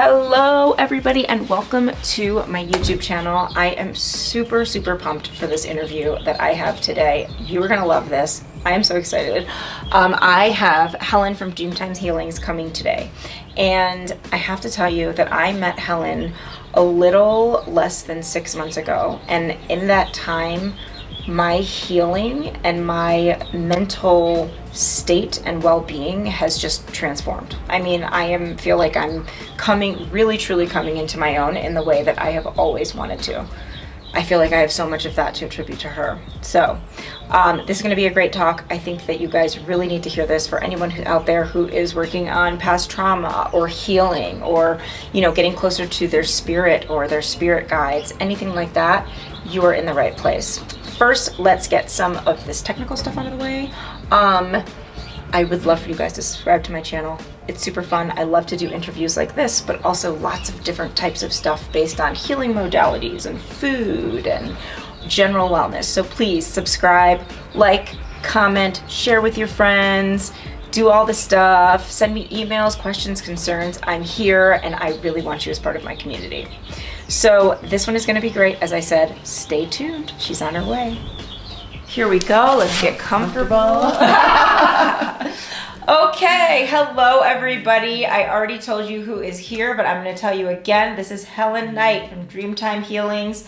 Hello everybody and welcome to my YouTube channel. I am super pumped for this interview that I have today. You are gonna love this. I am so excited. I have Helen from Dreamtime Healings coming today, and I have to tell you that I met Helen a little less than 6 months ago, and in that time my healing and my mental state and well-being has just transformed. I mean, feel like I'm truly coming into my own in the way that I have always wanted to. I feel like I have so much of that to attribute to her. So this is going to be a great talk. I think that you guys really need to hear this. For anyone out there who is working on past trauma or healing, or getting closer to their spirit or their spirit guides, anything like that, you are in the right place. First, let's get some of this technical stuff out of the way. I would love for you guys to subscribe to my channel. It's super fun. I love to do interviews like this, but also lots of different types of stuff based on healing modalities and food and general wellness. So please subscribe, like, comment, share with your friends, do all the stuff, send me emails, questions, concerns. I'm here and I really want you as part of my community. So this one is going to be great. As I said, stay tuned. She's on her way. Here we go. Let's get comfortable. Okay. Hello, everybody. I already told you who is here, but I'm going to tell you again. This is Helen Knight from Dreamtime Healings.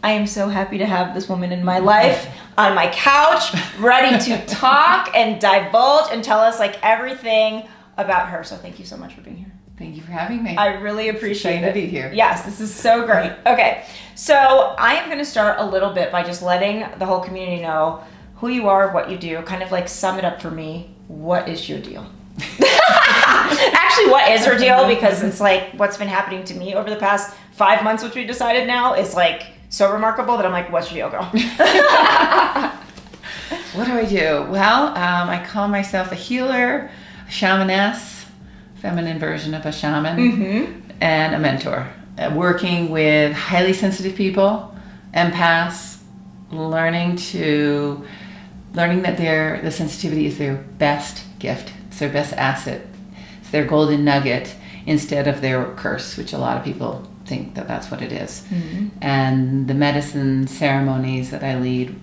I am so happy to have this woman in my life on my couch, ready to talk and divulge and tell us everything about her. So thank you so much for being here. Thank you for having me. I really appreciate it. To be here. Yes, this is so great. Okay, so I am going to start a little bit by just letting the whole community know who you are, what you do, kind of sum it up for me. What is your deal? Actually, what is her deal? Because it's what's been happening to me over the past 5 months, which we decided now is so remarkable that I'm what's your deal, girl? What do I do? Well, I call myself a healer, a shamaness, feminine version of a shaman, and a mentor. Working with highly sensitive people, empaths, learning that the sensitivity is their best gift. It's their best asset. It's their golden nugget instead of their curse, which a lot of people think that that's what it is. And the medicine ceremonies that I lead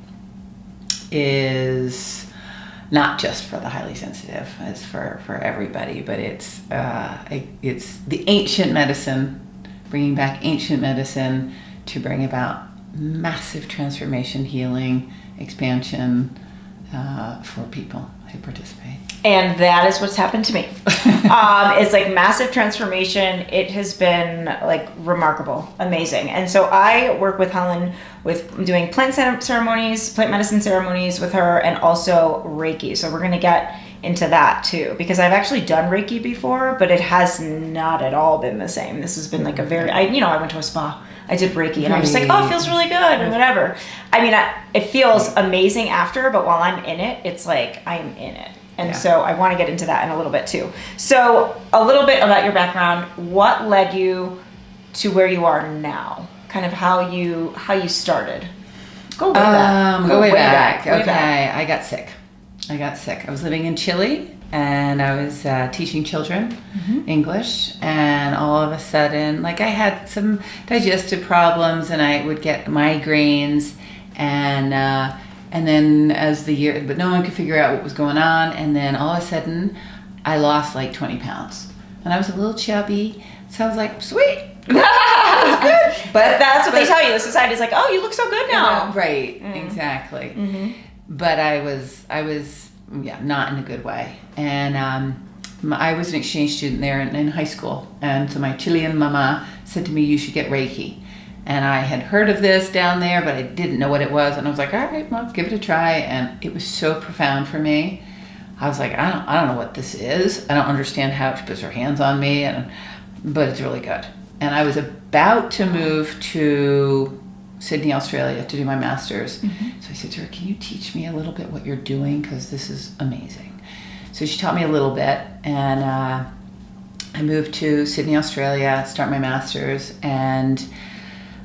is not just for the highly sensitive, it's for everybody, but it's the ancient medicine, bringing back ancient medicine to bring about massive transformation, healing, expansion for people who participate. And that is what's happened to me. It's massive transformation. It has been remarkable, amazing. And so I work with Helen with doing plant medicine ceremonies with her, and also Reiki. So we're going to get into that too, because I've actually done Reiki before, but it has not at all been the same. This has been I went to a spa. I did Reiki and I'm just oh, it feels really good and whatever. It feels amazing after, but while I'm in it, it's I'm in it. And so I want to get into that in a little bit too. So a little bit about your background. What led you to where you are now? Kind of how you started. Go way back. Go way back. Okay. I got sick. I was living in Chile and I was teaching children English, and all of a sudden, I had some digestive problems and I would get migraines, and then as the year, but no one could figure out what was going on, and then all of a sudden I lost 20 pounds, and I was a little chubby, so I was sweet. That's good. But that's what they tell you. The society's oh, you look so good now. Right, exactly. But I was not in a good way. And I was an exchange student there in high school. And so my Chilean mama said to me, you should get Reiki. And I had heard of this down there, but I didn't know what it was. And I was all right, well, give it a try. And it was so profound for me. I was I don't know what this is. I don't understand how she puts her hands on me, but it's really good. And I was about to move to Sydney, Australia to do my master's. So I said to her, can you teach me a little bit what you're doing? Because this is amazing. So she taught me a little bit, and I moved to Sydney, Australia, start my master's, and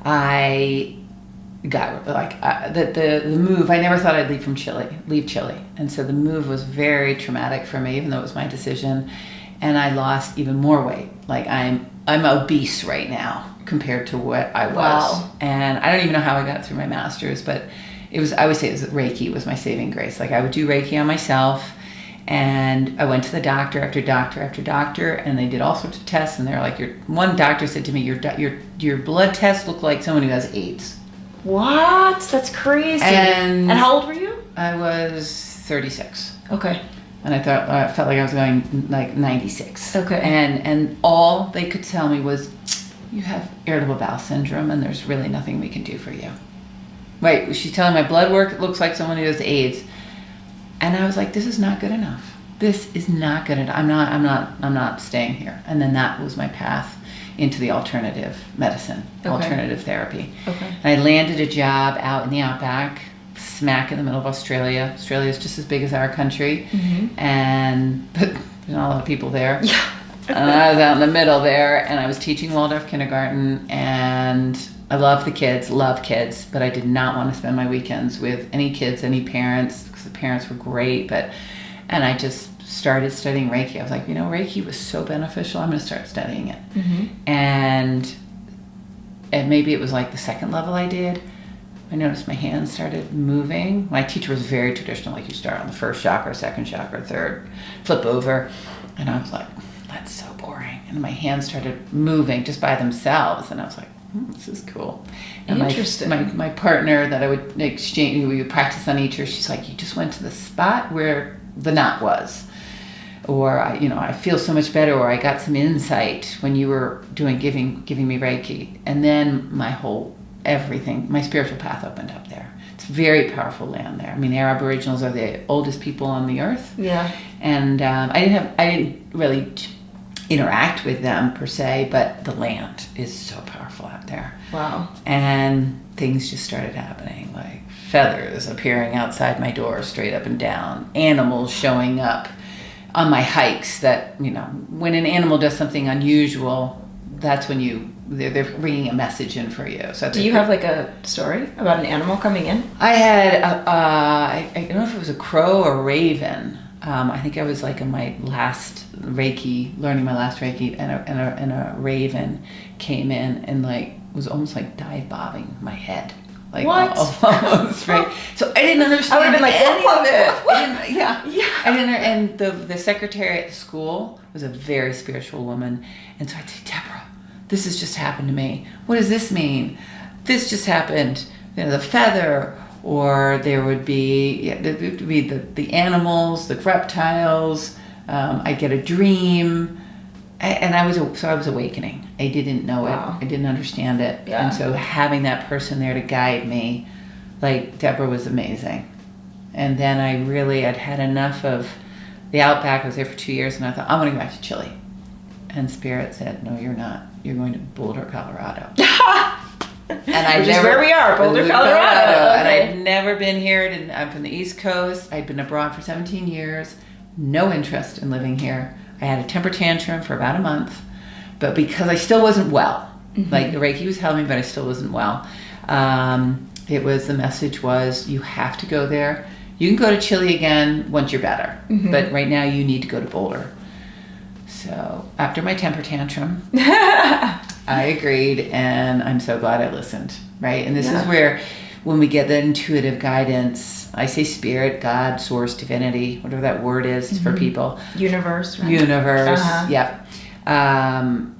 I got the move. I never thought I'd leave Chile. And so the move was very traumatic for me, even though it was my decision. And I lost even more weight. I'm obese right now compared to what I was. Wow. And I don't even know how I got through my master's, but I would say Reiki was my saving grace. Like I would do Reiki on myself, and I went to the doctor after doctor after doctor, and they did all sorts of tests, and they're like, one doctor said to me, your blood tests look like someone who has AIDS. What? That's crazy. And how old were you? I was 36. Okay. And I felt like I was going like 96. Okay. And all they could tell me was, you have irritable bowel syndrome, and there's really nothing we can do for you. Right? She's telling my blood work looks like someone who has AIDS, and I was like, this is not good enough. This is not good enough. I'm not staying here. And then that was my path into the alternative medicine, alternative therapy. Okay. And I landed a job out in the outback, smack in the middle of Australia. Australia is just as big as our country, but there's not a lot of people there. Yeah. And I was out in the middle there, and I was teaching Waldorf kindergarten, and I love kids, but I did not want to spend my weekends with any kids, any parents, because the parents were great, and I just started studying Reiki. I was like, Reiki was so beneficial, I'm going to start studying it. And maybe it was like the second level I did, I noticed my hands started moving. My teacher was very traditional, like you start on the first chakra, second chakra, third, flip over, and I was like, that's so boring. And my hands started moving just by themselves, and I was like, this is cool. And interesting. My partner that I would exchange, we would practice on each other, she's like, you just went to the spot where the knot was. Or, I feel so much better, or I got some insight when you were giving me Reiki. And then my spiritual path opened up there. It's very powerful land there. I mean, the Aboriginals are the oldest people on the earth. Yeah. And I didn't really interact with them per se, but the land is so powerful out there. Wow. And things just started happening, like feathers appearing outside my door straight up and down, animals showing up on my hikes that, when an animal does something unusual, that's when they're bringing a message in for you. So do you have like a story about an animal coming in? I had, I don't know if it was a crow or a raven. I think I was like in my last Reiki, learning my last Reiki, and a raven came in and like was almost like dive bobbing my head. Like what? Almost, right? So I didn't understand I would have been like, any what? of it. What? I didn't. And the secretary at the school was a very spiritual woman, and so I'd say, Deborah, this has just happened to me. What does this mean? This just happened. The feather. Or there would be the animals, the reptiles. I'd get a dream, and I was awakening. I didn't know it. I didn't understand it, and so having that person there to guide me, like Deborah, was amazing. And then I'd had enough of the outback. I was there for 2 years, and I thought, I'm going to go back to Chile. And Spirit said, no, you're not. You're going to Boulder, Colorado. And Which is where we are, Boulder, Colorado. Okay. And I'd never been here. I'm from the East Coast. I'd been abroad for 17 years. No interest in living here. I had a temper tantrum for about a month, but because I still wasn't well, like the Reiki was helping me, but I still wasn't well. The message was, you have to go there. You can go to Chile again once you're better, but right now you need to go to Boulder. So after my temper tantrum, I agreed, and I'm so glad I listened, right? And this is where, when we get the intuitive guidance, I say spirit, God, source, divinity, whatever that word is for people. Universe, right? Universe, yep.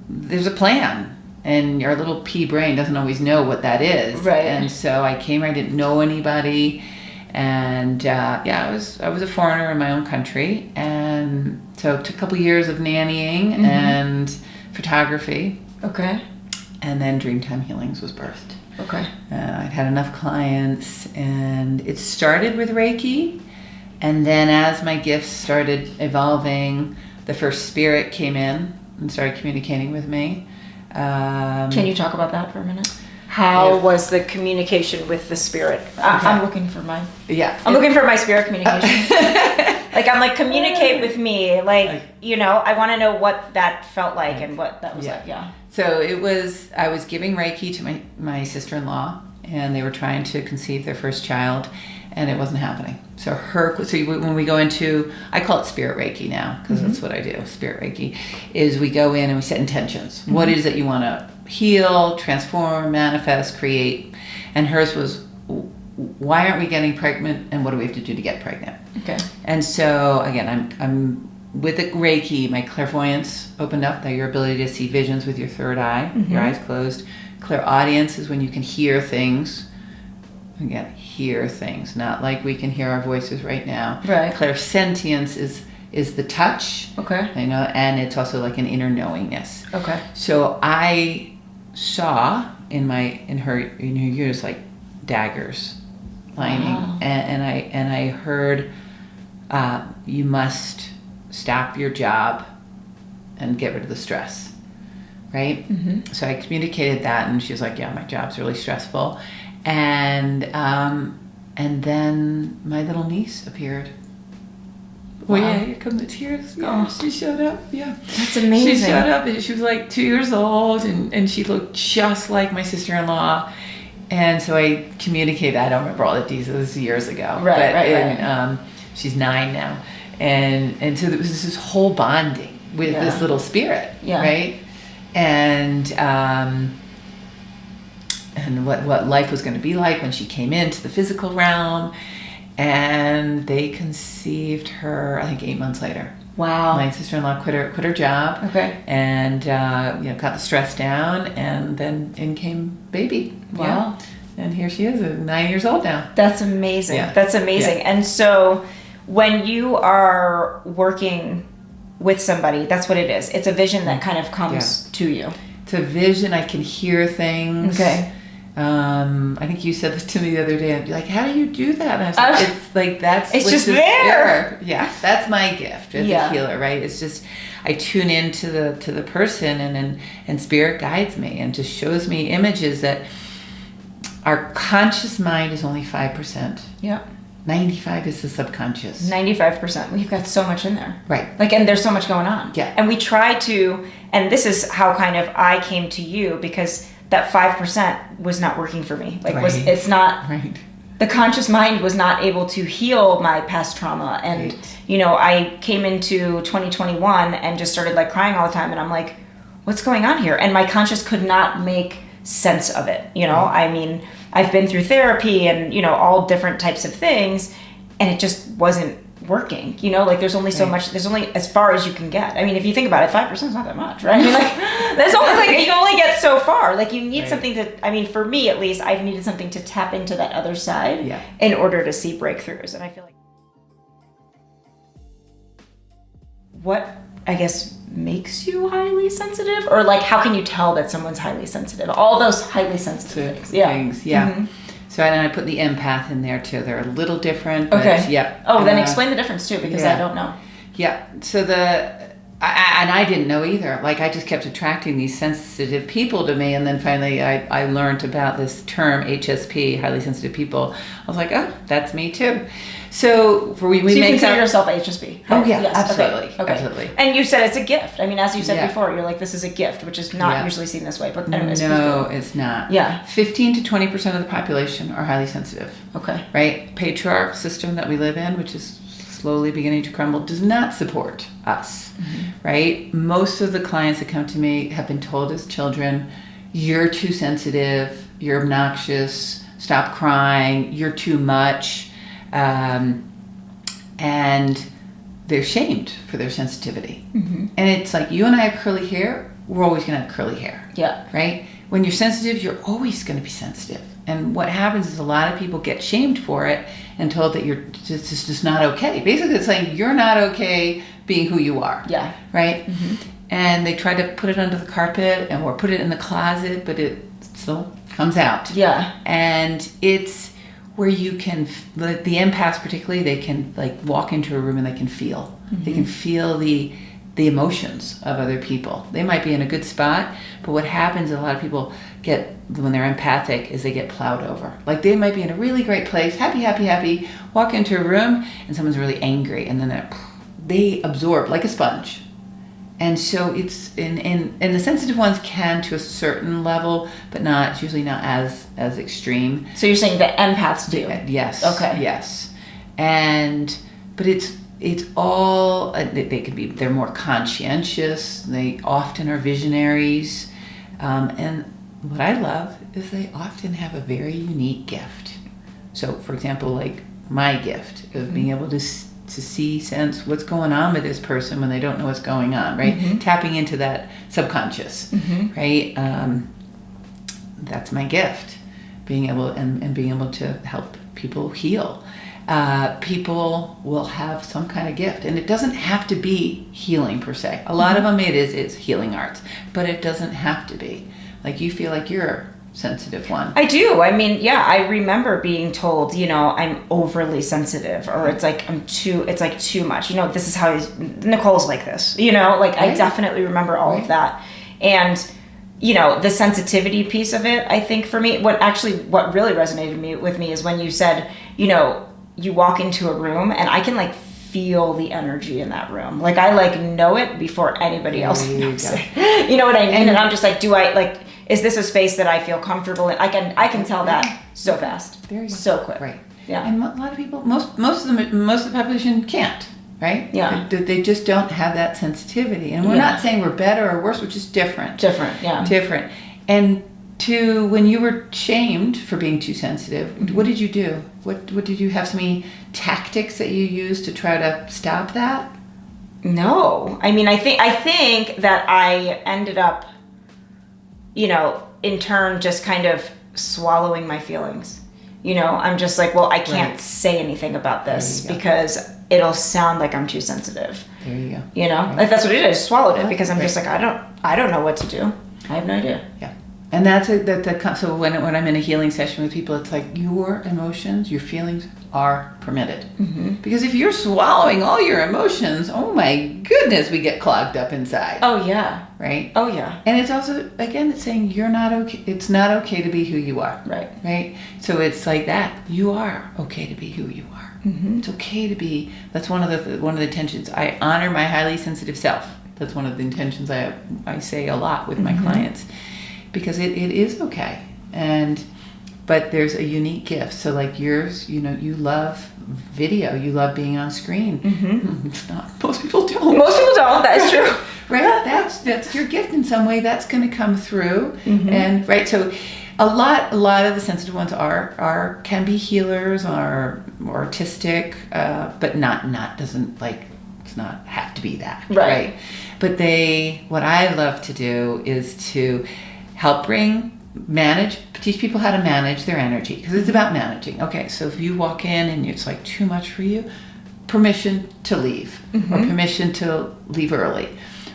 There's a plan, and our little pea brain doesn't always know what that is. Right. And so I came here, I didn't know anybody, and I was a foreigner in my own country, and so it took a couple years of nannying and photography. Okay. And then Dreamtime Healings was birthed. Okay. I'd had enough clients, and it started with Reiki, and then as my gifts started evolving, the first spirit came in and started communicating with me. Can you talk about that for a minute? How was the communication with the spirit? I'm looking for mine. Yeah. I'm looking for my spirit communication. I'm like, communicate with me. I want to know what that felt like and what that was like. Yeah. So I was giving Reiki to my sister-in-law, and they were trying to conceive their first child. and it wasn't happening. So when we go into, I call it spirit Reiki now, because that's what I do. Spirit Reiki is we go in and we set intentions. What is it you want to heal, transform, manifest, create? And hers was, why aren't we getting pregnant, and what do we have to do to get pregnant? Okay. And so again, I'm with the Reiki, my clairvoyance opened up, your ability to see visions with your third eye, your eyes closed. Clairaudience is when you can hear things. Again, hear things, not like we can hear our voices right now. Right. Clairsentience is the touch. Okay. And it's also like an inner knowingness. Okay. So I saw in her uterus like daggers lining, and I heard, you must stop your job and get rid of the stress, right? So I communicated that, and she was like, yeah, my job's really stressful. And then my little niece appeared. Well, yeah, here come the tears. Yeah, she showed up. Yeah, that's amazing. She showed up, and she was like 2 years old, and she looked just like my sister-in-law. And so I communicated. I don't remember all the details. This was years ago. Right. She's 9 now. And so there was this whole bonding with this little spirit, right? And what life was going to be like when she came into the physical realm. And they conceived her, I think, 8 months later. Wow. My sister-in-law quit her job. Okay. And got the stress down, and then in came baby. Wow. Yeah. And here she is, 9 years old now. That's amazing. Yeah. That's amazing. Yeah. And so when you are working with somebody, that's what it is. It's a vision that kind of comes to you. It's a vision. I can hear things. Okay. I think you said this to me the other day. I'd be like, how do you do that? And I was like, it's like, it's just there. Yeah. That's my gift as a healer, right? It's just, I tune into the person, and spirit guides me and just shows me images that our conscious mind is only 5%. Yeah. 95 is the subconscious. 95%. We've got so much in there. Right. And there's so much going on. Yeah. And we try to, and this is how kind of I came to you, because that 5% was not working for me. It's not, the conscious mind was not able to heal my past trauma. And, I came into 2021 and just started crying all the time. And I'm like, what's going on here? And my conscious could not make sense of it. I mean, I've been through therapy and, all different types of things, and it just wasn't working. There's only so much, there's only as far as you can get. I mean, if you think about it, 5% is not that much, right? I mean, there's only you can only get so far. You need something to, I mean, for me at least, I've needed something to tap into that other side in order to see breakthroughs. And I feel like what, I guess, makes you highly sensitive, or how can you tell that someone's highly sensitive? All those highly sensitive things. Yeah. Mm-hmm. So and I put the empath in there too. They're a little different. But then explain the difference too, because I don't know. Yeah. So I didn't know either. I just kept attracting these sensitive people to me, and then finally I learned about this term HSP, highly sensitive people. I was like, oh, that's me too. So we you make consider yourself HSP. Oh yeah, yes. Absolutely. Okay. Absolutely. And you said it's a gift. I mean, as you said before, you're like, this is a gift, which is not usually seen this way. But anyways, no, it's not. Yeah. 15 to 20% of the population are highly sensitive. Okay. Right? Patriarch system that we live in, which is slowly beginning to crumble, does not support us. Mm-hmm. Right? Most of the clients that come to me have been told as children, you're too sensitive, you're obnoxious, stop crying, you're too much. And they're shamed for their sensitivity. Mm-hmm. And it's like, you and I have curly hair, we're always going to have curly hair. Yeah. Right? When you're sensitive, you're always going to be sensitive. And what happens is a lot of people get shamed for it and told that you're just not okay. Basically, it's saying you're not okay being who you are. Yeah. Right? Mm-hmm. And they try to put it under the carpet or put it in the closet, but it still comes out. Yeah. And it's where you can, the empaths particularly, they can walk into a room and they can feel. Mm-hmm. They can feel the emotions of other people. They might be in a good spot, but what happens is a lot of people get, when they're empathic, is they get plowed over. They might be in a really great place, happy, walk into a room and someone's really angry, and then they absorb like a sponge. And so it's and the sensitive ones can to a certain level, but it's usually not as extreme. So you're saying that empaths do? Yes. Okay. Yes. But it's all, they're more conscientious. They often are visionaries. And what I love is they often have a very unique gift. So for example, like my gift of being able to see, sense what's going on with this person when they don't know what's going on, right? Tapping into that subconscious, right? That's my gift, being able and being able to help people heal. People will have some kind of gift, and it doesn't have to be healing per se. A lot of them it's healing arts, but it doesn't have to be. Like you feel like you're a sensitive one. I do. I mean, yeah, I remember being told, I'm overly sensitive, or it's like too much. This is how Nicole's like this, right. I definitely remember all of that. And, the sensitivity piece of it, I think for me, what really resonated with me is when you said, you walk into a room and I can feel the energy in that room. Like I know it before anybody else knows it. You know what I mean? And I'm just like, is this a space that I feel comfortable in? I can tell that so fast. There you go. So quick. Right. Yeah. And a lot of people, most of the population can't, right? Yeah. They just don't have that sensitivity. And we're not saying we're better or worse, we're just different. Different. And when you were shamed for being too sensitive, what did you do? What did you have, so many tactics that you used to try to stop that? No. I mean, I think that I ended up, in turn just kind of swallowing my feelings. I'm just like, well, I can't say anything about this because it'll sound like I'm too sensitive. There you go. Like that's what it is. I just swallowed it because I'm just like, I don't know what to do. I have no idea. Yeah. And that's so when I'm in a healing session with people, it's like your emotions, your feelings are permitted. Because if you're swallowing all your emotions, oh my goodness, we get clogged up inside. Oh yeah. Right? Oh yeah. And it's also, again, it's saying you're not okay. It's not okay to be who you are. Right. Right? So it's like that. You are okay to be who you are. It's okay to be, that's one of the intentions. I honor my highly sensitive self. That's one of the intentions I say a lot with my clients. Because it is okay. But there's a unique gift. So like yours, you love video, you love being on screen. It's not, most people don't. That is true. Right? That's your gift in some way. That's going to come through. And right, so a lot of the sensitive ones can be healers or artistic, but it's not have to be that. Right? But what I love to do is to help teach people how to manage their energy, because it's about managing. Okay, so if you walk in and it's like too much for you, permission to leave, or permission to leave early.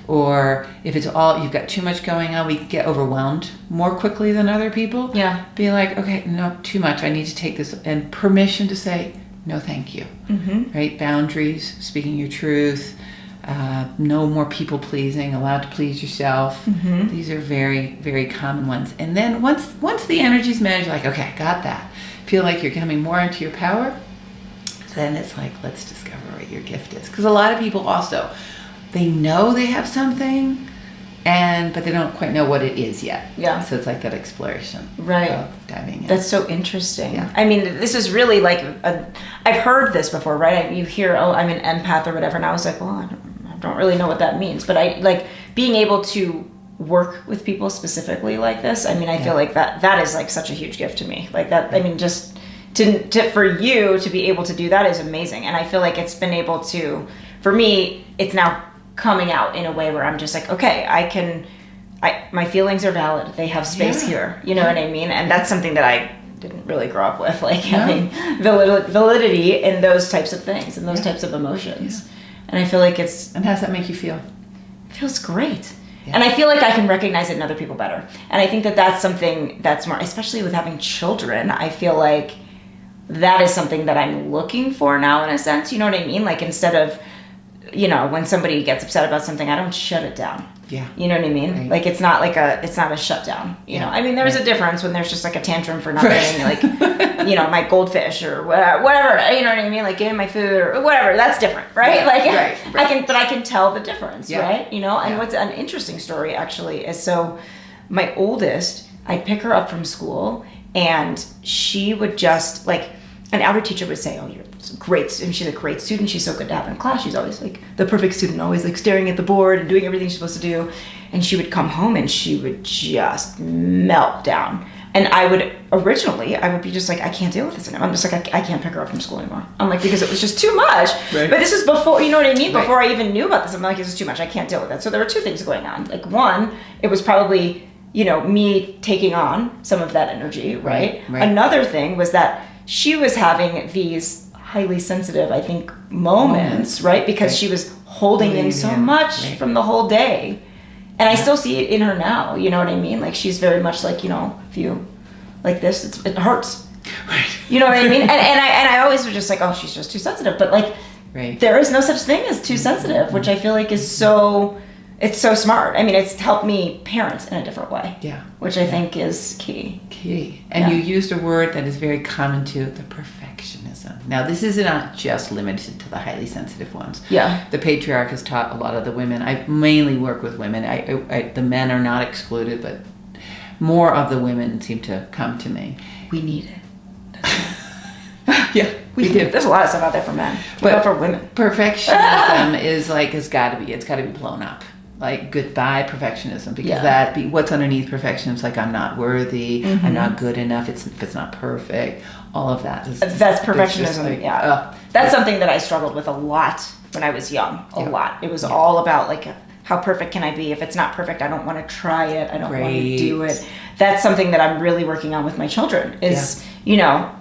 Or if it's you've got too much going on, we get overwhelmed more quickly than other people. Yeah. Be like, okay, no, too much, I need to take this, and permission to say, no, thank you. Right? Boundaries, speaking your truth. No more people pleasing, allowed to please yourself. These are very, very common ones. And then once the energy's managed, you're like, okay, I got that. Feel like you're coming more into your power. Then it's like, let's discover what your gift is. Because a lot of people also, they know they have something, but they don't quite know what it is yet. Yeah. So it's like that exploration. Right. Of diving in. That's so interesting. Yeah. I mean, this is really like, I've heard this before, right? You hear, I'm an empath or whatever. And I was like, well, I don't really know what that means, but I like being able to work with people specifically like this. I mean, I feel like that is like such a huge gift to me. Like that, I mean, just for you to be able to do that is amazing. And I feel like it's been able to, for me, it's now coming out in a way where I'm just like, okay, my feelings are valid. They have space here. You know what I mean? And that's something that I didn't really grow up with, like having validity in those types of things and those types of emotions. Yeah. And I feel like And how does that make you feel? It feels great. Yeah. And I feel like I can recognize it in other people better. And I think that that's something that's more, especially with having children, I feel like that is something that I'm looking for now in a sense. You know what I mean? Like instead of, when somebody gets upset about something, I don't shut it down. Yeah. You know what I mean? Right. Like it's not a shutdown, you know? I mean, there's a difference when there's just like a tantrum for not getting like, you know, my goldfish or whatever, you know what I mean? Like getting my food or whatever, that's different, right? Yeah. Like Right. I can tell the difference, Yeah. right? You know? And Yeah. what's an interesting story actually is, so my oldest, I'd pick her up from school and she would just like, an every teacher would say, "Oh, you're great," and she's a great student. She's so good to have in class. She's always like the perfect student, always like staring at the board and doing everything she's supposed to do. And she would come home and she would just melt down. And I would be just like, I can't deal with this anymore. I'm just like, I can't pick her up from school anymore. I'm like, because it was just too much. Right. But this is before, you know what I mean? Right. Before I even knew about this, I'm like, this is too much. I can't deal with it. So there were two things going on. Like one, it was probably, you know, me taking on some of that energy, right? Right. Another thing was that she was having these highly sensitive, I think, moments, right? Because she was holding in so much from the whole day. And I still see it in her now, you know what I mean? Like she's very much like, you know, if you like this, it hurts. Right. You know what I mean? And I always was just like, oh, she's just too sensitive. But like, there is no such thing as too sensitive, which I feel like is so, it's so smart. I mean, it's helped me parent in a different way. Yeah. Which I think is key. And you used a word that is very common to the perfectionism. Now, this is not just limited to the highly sensitive ones. Yeah. The patriarch has taught a lot of the women. I mainly work with women. The men are not excluded, but more of the women seem to come to me. We need it. Yeah, we do. There's a lot of stuff out there for men, but for women. Perfectionism is like, it's got to be blown up. Like, goodbye perfectionism, because what's underneath perfection is like, I'm not worthy, I'm not good enough, if it's not perfect, all of that. That's perfectionism, like, that's something that I struggled with a lot when I was young, a lot. It was all about like, how perfect can I be? If it's not perfect, I don't want to try it, I don't want to do it. That's something that I'm really working on with my children is, you know,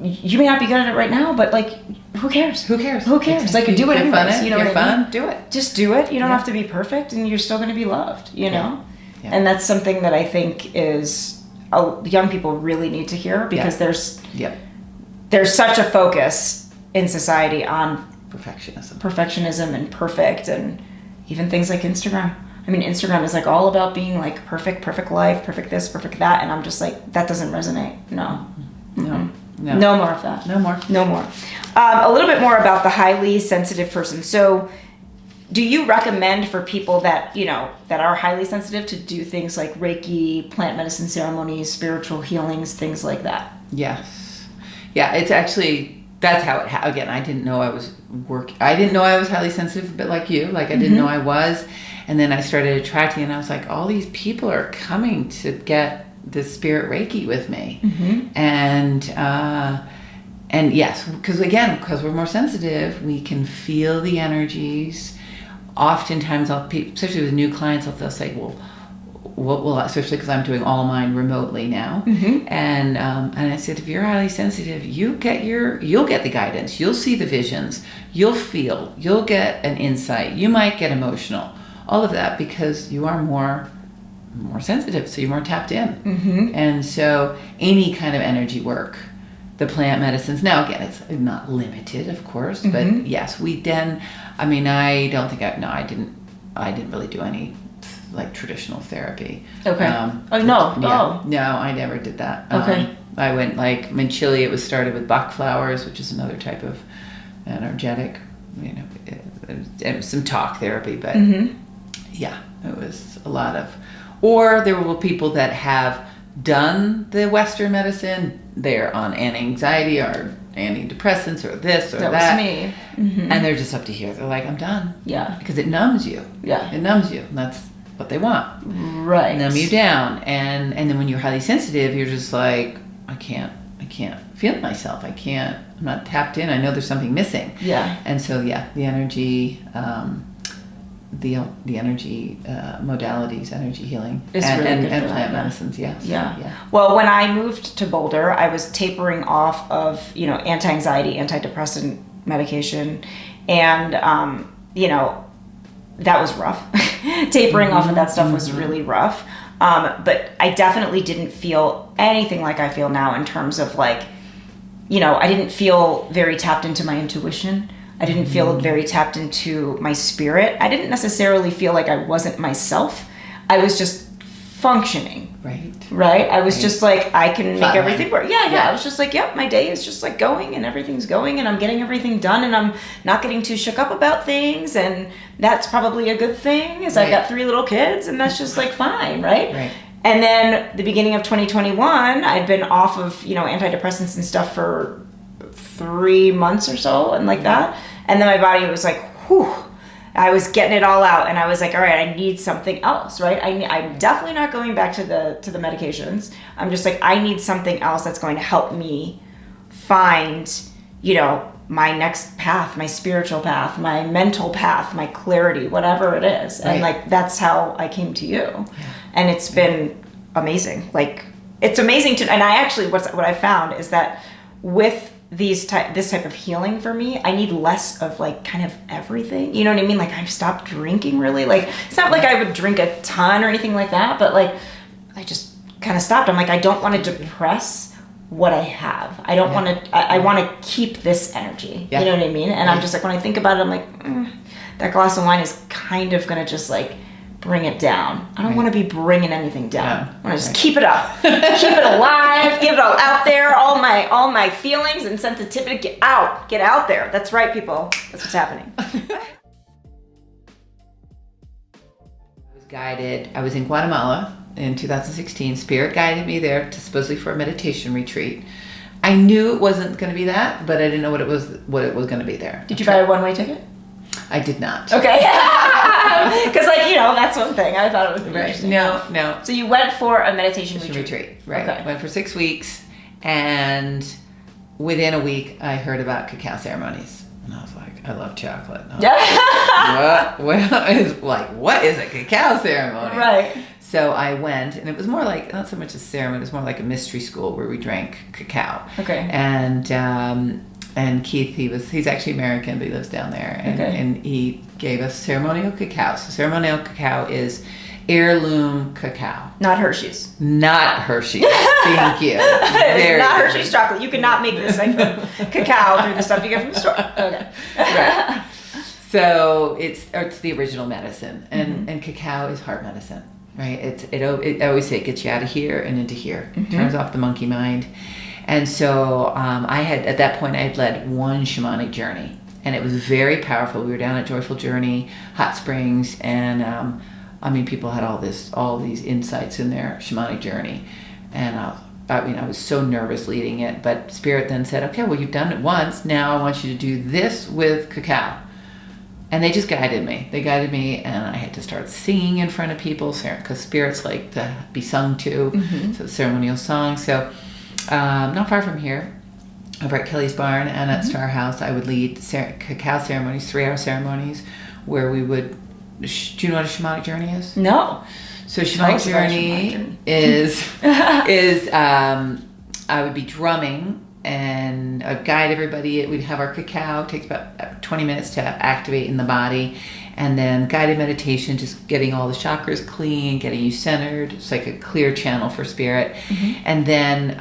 you may not be good at it right now, but like, who cares? Who cares? Who cares? Like, do it anyways. You know what I mean? Do it. Just do it. You don't have to be perfect, and you're still going to be loved. You know, and that's something that I think is young people really need to hear, because there's such a focus in society on perfectionism and perfect, and even things like Instagram. I mean, Instagram is like all about being like perfect life, perfect this, perfect that, and I'm just like, that doesn't resonate. No. No more of that. No more. A little bit more about the highly sensitive person. So do you recommend for people that, you know, that are highly sensitive to do things like Reiki, plant medicine ceremonies, spiritual healings, things like that? Yes. Yeah, it's actually, that's how it again, I didn't know I was highly sensitive, a bit like you. Like, I didn't know I was. And then I started attracting, and I was like, all these people are coming to get the spirit Reiki with me. And yes, because we're more sensitive, we can feel the energies. Oftentimes especially with new clients, they'll say, well, what will, especially because I'm doing all of mine remotely now. And I said, if you're highly sensitive, you'll get the guidance, you'll see the visions, you'll feel, you'll get an insight, you might get emotional, all of that, because you are more sensitive, so you're more tapped in. And so any kind of energy work, the plant medicines, now again, it's not limited, of course, but yes, I didn't really do any like traditional therapy. Okay. No, I never did that. Okay. I went like, in Chile, it was started with Bach flowers, which is another type of energetic, you know, it was some talk therapy, but yeah, it was a lot of. Or there were people that have done the Western medicine. They're on anti-anxiety or antidepressants or this or that. That was me. And they're just up to here. They're like, I'm done. Yeah. Because it numbs you. Yeah. It numbs you. And that's what they want. Right. Numb you down. And then when you're highly sensitive, you're just like, I can't feel myself. I'm not tapped in. I know there's something missing. Yeah. And so, the energy... the energy modalities, energy healing, is really good and for plant that, medicines. Yes. Yeah. Well, when I moved to Boulder, I was tapering off of, you know, anti-anxiety, antidepressant medication, and you know, that was rough. Tapering off of that stuff was really rough. But I definitely didn't feel anything like I feel now in terms of like, you know, I didn't feel very tapped into my intuition. I didn't feel very tapped into my spirit. I didn't necessarily feel like I wasn't myself. I was just functioning. Right? I was just like, I can make everything work. Yeah. I was just like, yep, my day is just like going and everything's going and I'm getting everything done and I'm not getting too shook up about things, and that's probably a good thing, is I've got 3 little kids and that's just like fine, right? And then the beginning of 2021, I'd been off of, antidepressants and stuff for 3 months or so and like that. And then my body was like, whew. I was getting it all out, and I was like, all right, I need something else, right? I'm definitely not going back to the medications. I'm just like, I need something else that's going to help me find, my next path, my spiritual path, my mental path, my clarity, whatever it is. And like, that's how I came to you. And it's been amazing. Like, it's amazing and I actually, what I found is that with this type of healing for me, I need less of like kind of everything. You know what I mean? Like, I've stopped drinking really. Like, it's not like I would drink a ton or anything like that, but like, I just kind of stopped. I'm like, I don't want to depress what I have. I don't want to, I want to keep this energy. You know what I mean? And I'm just like, when I think about it, I'm like, that glass of wine is kind of going to just like bring it down. I don't want to be bringing anything down. I want to just keep it up, keep it alive, get it all out there. All my feelings and sensitivity, get out there. That's right, people. That's what's happening. I was guided. I was in Guatemala in 2016. Spirit guided me there to supposedly for a meditation retreat. I knew it wasn't going to be that, but I didn't know what it was going to be there. Did you buy a one-way ticket? I did not. Okay. Because that's one thing. I thought it was interesting. No. So you went for a meditation retreat. Right. Okay. Went for 6 weeks, and within a week I heard about cacao ceremonies. And I was like, I love chocolate. What is a cacao ceremony? Right. So I went, and it was more like, not so much a ceremony, it was more like a mystery school where we drank cacao. Okay. And Keith, he's actually American, but he lives down there. And he gave us ceremonial cacao. So ceremonial cacao is heirloom cacao. Not Hershey's. Not Hershey's. Thank you. It's not Hershey's chocolate. You cannot make this like cacao through the stuff you get from the store. Okay. Right. So it's the original medicine, and cacao is heart medicine, right? I always say it gets you out of here and into here. Turns off the monkey mind. And so I had led one shamanic journey, and it was very powerful. We were down at Joyful Journey, Hot Springs, and people had all these insights in their shamanic journey. And I was so nervous leading it, but Spirit then said, okay, well, you've done it once. Now I want you to do this with cacao. And they just guided me. They guided me, and I had to start singing in front of people, because Spirits like to be sung to, so ceremonial songs. So not far from here, over at Kelly's Barn and at Star House, I would lead cacao ceremonies, 3-hour ceremonies, where we would. Do you know what a shamanic journey is? No. So shamanic journey is I would be drumming, and I'd guide everybody. We'd have our cacao. It takes about 20 minutes to activate in the body. And then guided meditation, just getting all the chakras clean, getting you centered. It's like a clear channel for Spirit. And then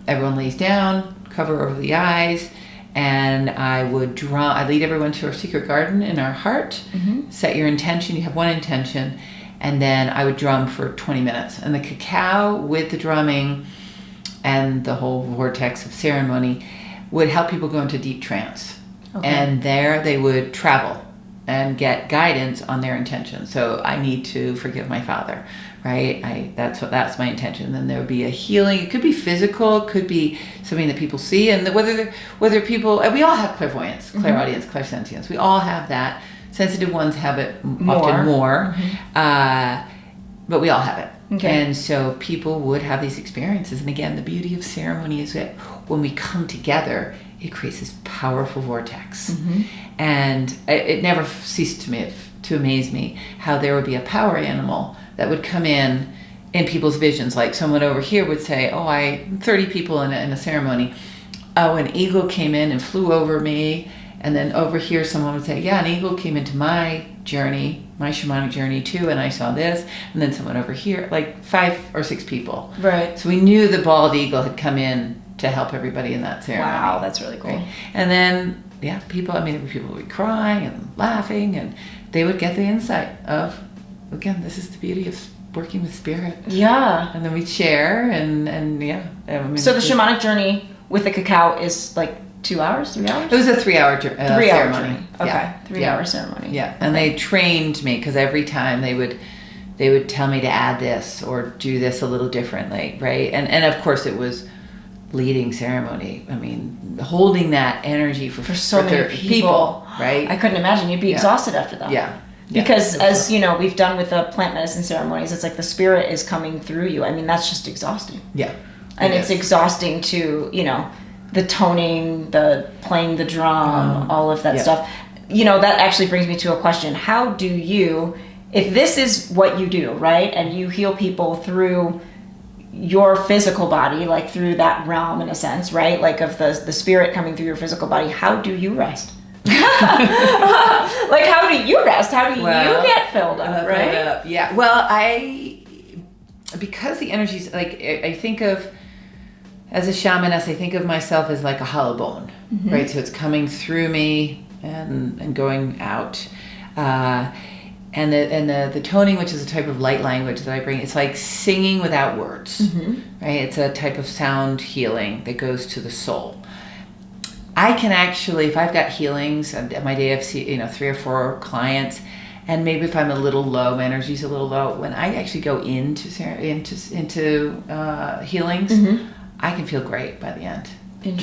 everyone lays down, cover over the eyes, and I'd lead everyone to our secret garden in our heart. Set your intention. You have one intention. And then I would drum for 20 minutes. And the cacao with the drumming and the whole vortex of ceremony would help people go into deep trance. And there they would travel and get guidance on their intention. So I need to forgive my father, right? That's my intention. Then there would be a healing. It could be physical. It could be something that people see, and whether people. We all have clairvoyance, clairaudience, clairsentience. We all have that. Sensitive ones have it often more, but we all have it. And so people would have these experiences. And again, the beauty of ceremony is that when we come together, it creates this powerful vortex. And it never ceased to amaze me how there would be a power animal that would come in people's visions. Like someone over here would say, 30 people in a ceremony. Oh, an eagle came in and flew over me. And then over here, someone would say, yeah, an eagle came into my journey, my shamanic journey too, and I saw this. And then someone over here, like 5 or 6 people. Right. So we knew the bald eagle had come in to help everybody in that ceremony. Wow, that's really cool. Right? And then people, I mean, people would be crying and laughing, and they would get the insight of, again, this is the beauty of working with spirit. Yeah. And then we'd share, and yeah. I mean, so the shamanic journey with the cacao is like 2 hours, 3 hours? It was a 3-hour ceremony. Journey. Okay, Yeah. 3-hour ceremony. Yeah, and they trained me, because every time they would tell me to add this or do this a little differently, right? And of course it was leading ceremony. I mean, holding that energy for so many people, right? I couldn't imagine. You'd be exhausted after that. Yeah. Because as you know, we've done with the plant medicine ceremonies, it's like the spirit is coming through you. I mean, that's just exhausting. Yeah. And it's exhausting to, the toning, the playing the drum, all of that stuff. That actually brings me to a question. How do you, if this is what you do, right? And you heal people through your physical body, like through that realm in a sense, right? Like of the spirit coming through your physical body, how do you rest? Like, how do you rest? How do you get filled up, right? Yeah. Well, because the energy's like, I think of, as a shamaness, I think of myself as like a hollow bone, right? So it's coming through me and going out. And the toning, which is a type of light language that I bring, it's like singing without words, right? It's a type of sound healing that goes to the soul. I can actually, if I've got healings, at my day I've seen, 3 or 4 clients, and maybe if I'm a little low, my energy's a little low, when I actually go into healings, I can feel great by the end.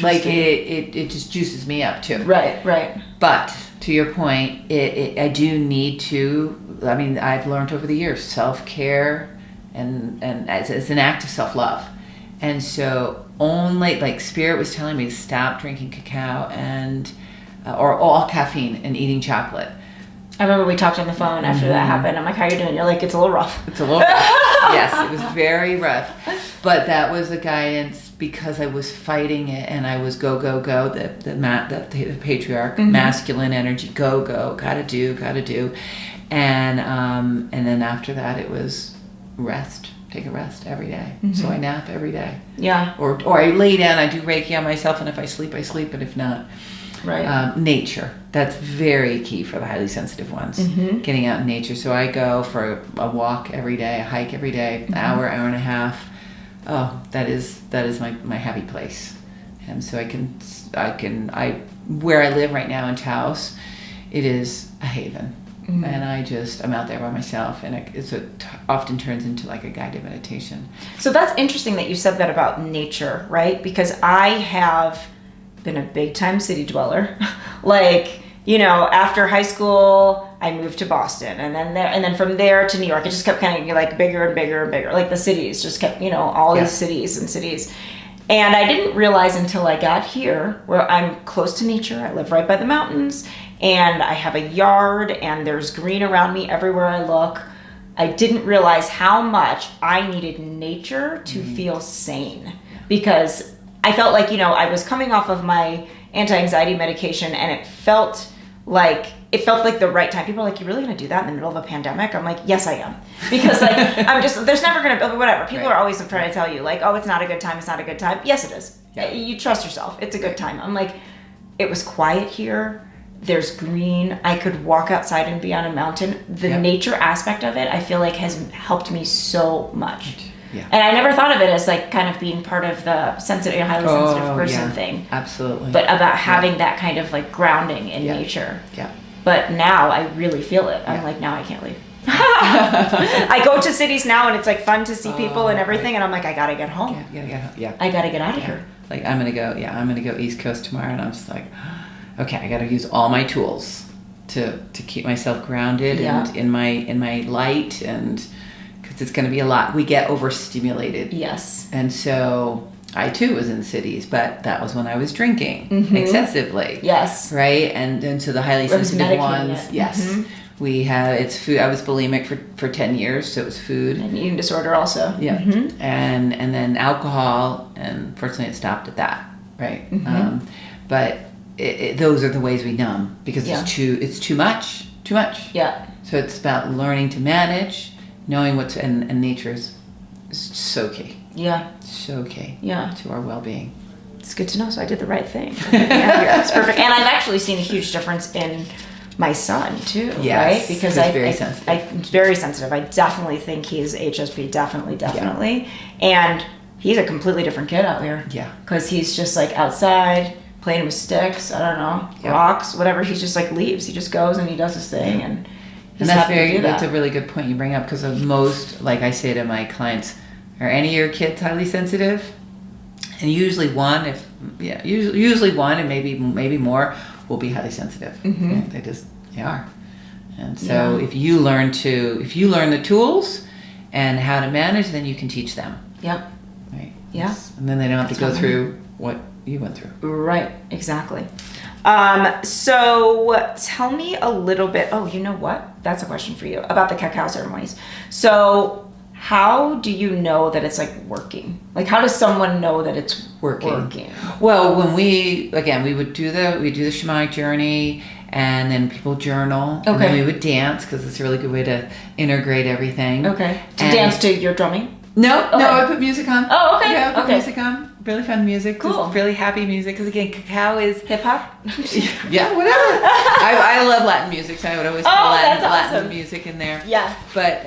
Like it just juices me up too. Right. But to your point, I do need to. I mean, I've learned over the years self-care, and it's an act of self-love, and so only like spirit was telling me to stop drinking cacao and or all caffeine and eating chocolate. I remember we talked on the phone after that happened. I'm like, how are you doing? You're like, it's a little rough. It's a little rough. Yes, it was very rough. But that was the guidance, because I was fighting it, and I was go, the patriarch, masculine energy, go, gotta do. And then after that it was rest. Take a rest every day. So I nap every day. Yeah. Or I lay down, I do Reiki on myself, and if I sleep, and if not. Right. Nature. That's very key for the highly sensitive ones. Getting out in nature. So I go for a walk every day, a hike every day, hour and a half. Oh, that is my happy place. And so where I live right now in Taos, it is a haven. And I'm out there by myself, and it often turns into like a guided meditation. So that's interesting that you said that about nature, right? Because I have been a big time city dweller. Like, after high school, I moved to Boston, and then from there to New York. It just kept kind of like bigger and bigger and bigger. Like the cities just kept, all these cities and cities. And I didn't realize until I got here, where I'm close to nature. I live right by the mountains, and I have a yard, and there's green around me everywhere I look. I didn't realize how much I needed nature to feel sane, because I felt like, I was coming off of my anti-anxiety medication, and it felt like the right time. People are like, you're really going to do that in the middle of a pandemic? I'm like, yes, I am. Because like, there's never going to be, whatever. People are always trying to tell you like, oh, it's not a good time. It's not a good time. Yes, it is. Yeah. You trust yourself. It's a good time. I'm like, it was quiet here. There's green. I could walk outside and be on a mountain. The nature aspect of it, I feel like, has helped me so much. Yeah. And I never thought of it as like kind of being part of the highly sensitive person thing. Absolutely. But about having that kind of like grounding in nature. Yeah. But now I really feel it. I'm like, now I can't leave. I go to cities now, and it's like fun to see people and everything, and I'm like, I gotta get home. I gotta get out of here. Like I'm gonna go East Coast tomorrow, and I'm just like, okay, I gotta use all my tools to keep myself grounded and in my light, and because it's gonna be a lot. We get overstimulated. Yes. And so I too was in cities, but that was when I was drinking excessively. Yes. Right? And so the highly sensitive ones, it's food. I was bulimic for 10 years, so it was food. And eating disorder also. Yeah. And then alcohol, and fortunately it stopped at that. Right? But those are the ways we numb, because it's too much. Yeah. So it's about learning to manage, knowing and nature is so key. Yeah. So key. Yeah. To our well-being. it's good to know. So I did the right thing. Yeah, it's perfect. And I've actually seen a huge difference in my son too, Yes, right? Because he's very sensitive. I'm very sensitive. I definitely think he's HSP, definitely. And he's a completely different kid out here. Yeah. Because he's just like outside playing with sticks, I don't know, rocks, whatever. He's just like leaves. He just goes and he does his thing, and he's happy to do that. That's a really good point you bring up, because most, like I say to my clients, are any of your kids highly sensitive? And usually one, and maybe more will be highly sensitive. Mm-hmm. They are. And so if you learn the tools and how to manage, then you can teach them. Yep. Right. Yeah. And then they don't have to go through what you went through. Right. Exactly. So tell me a little bit. Oh, you know what? That's a question for you about the cacao ceremonies. So how do you know that it's like working? Like, how does someone know that it's working? Well, when we would do the shamanic journey, and then people journal, and then we would dance, because it's a really good way to integrate everything. Okay. To dance to your drumming? No, I put music on. Oh, okay. Yeah, I put music on. Really fun music. Cool. Just really happy music, because again, cacao is Hip hop? yeah, whatever. I love Latin music, so I would always put Latin awesome. music in there. Yeah. But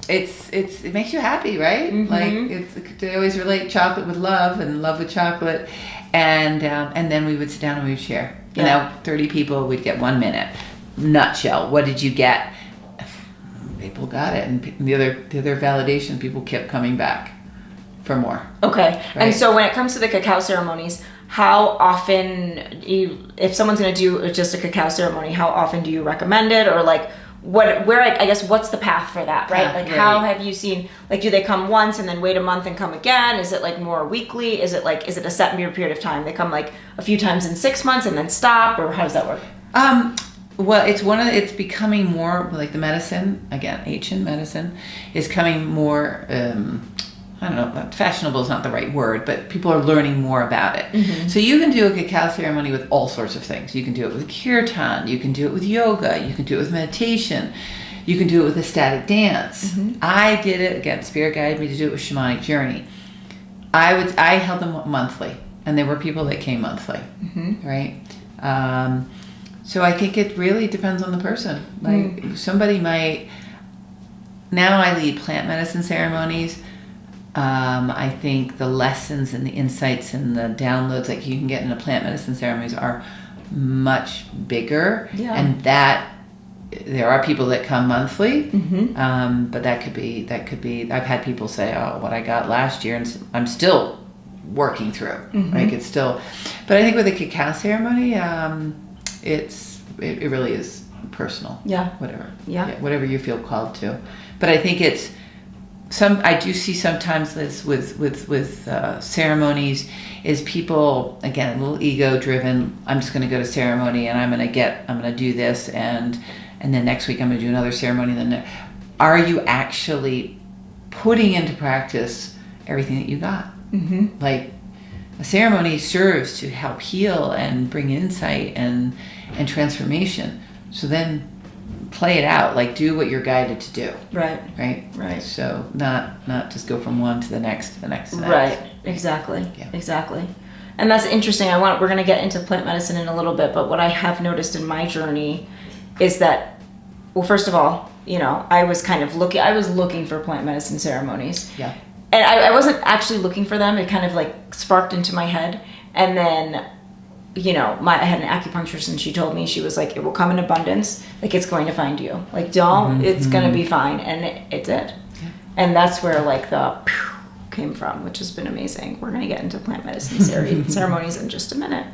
it makes you happy, right? Mm-hmm. Like they always relate chocolate with love and love with chocolate, and then we would sit down and we would share. Yeah. 30 people, we'd get 1 minute. Nutshell, what did you get? People got it, and the other validation, people kept coming back for more. Okay. Right? And so when it comes to the cacao ceremonies, how often, if someone's going to do just a cacao ceremony, how often do you recommend it? Or like, I guess, what's the path for that, right? Like, how have you seen, like, do they come once and then wait a month and come again? Is it like more weekly? Is it a set period of time? They come like a few times in 6 months and then stop, or how does that work? Well, it's becoming more like the medicine, again, ancient medicine is coming more, I don't know, fashionable is not the right word, but people are learning more about it. Mm-hmm. So you can do a cacao ceremony with all sorts of things. You can do it with kirtan, you can do it with yoga, you can do it with meditation, you can do it with ecstatic dance. Mm-hmm. I did it, again, Spirit guided me to do it with shamanic journey. I held them monthly, and there were people that came monthly, right? So I think it really depends on the person. Like somebody might, now I lead plant medicine ceremonies. I think the lessons and the insights and the downloads that you can get in the plant medicine ceremonies are much bigger. Yeah. And that there are people that come monthly, but that could be. I've had people say, "Oh, what I got last year," and I'm still working through. Like it's still, but I think with the cacao ceremony, it really is personal. Yeah. Whatever. Yeah. Whatever you feel called to, but I think it's. I do see sometimes this with ceremonies is people, again, a little ego driven. I'm just going to go to ceremony and I'm going to do this and then next week I'm going to do another ceremony. Are you actually putting into practice everything that you got? Mm-hmm. Like a ceremony serves to help heal and bring insight and transformation. So then play it out, like do what you're guided to do. Right. So not just go from one to the next. Right. Exactly. Yeah. Exactly. And that's interesting. We're going to get into plant medicine in a little bit, but what I have noticed in my journey is that, well, first of all, I was looking for plant medicine ceremonies. Yeah. And I wasn't actually looking for them. It kind of like sparked into my head, and then I had an acupuncturist, and she told me, she was like, it will come in abundance. Like, it's going to find you. Like, it's going to be fine. And it did. Yeah. And that's where like the came from, which has been amazing. We're going to get into plant medicine ceremonies in just a minute.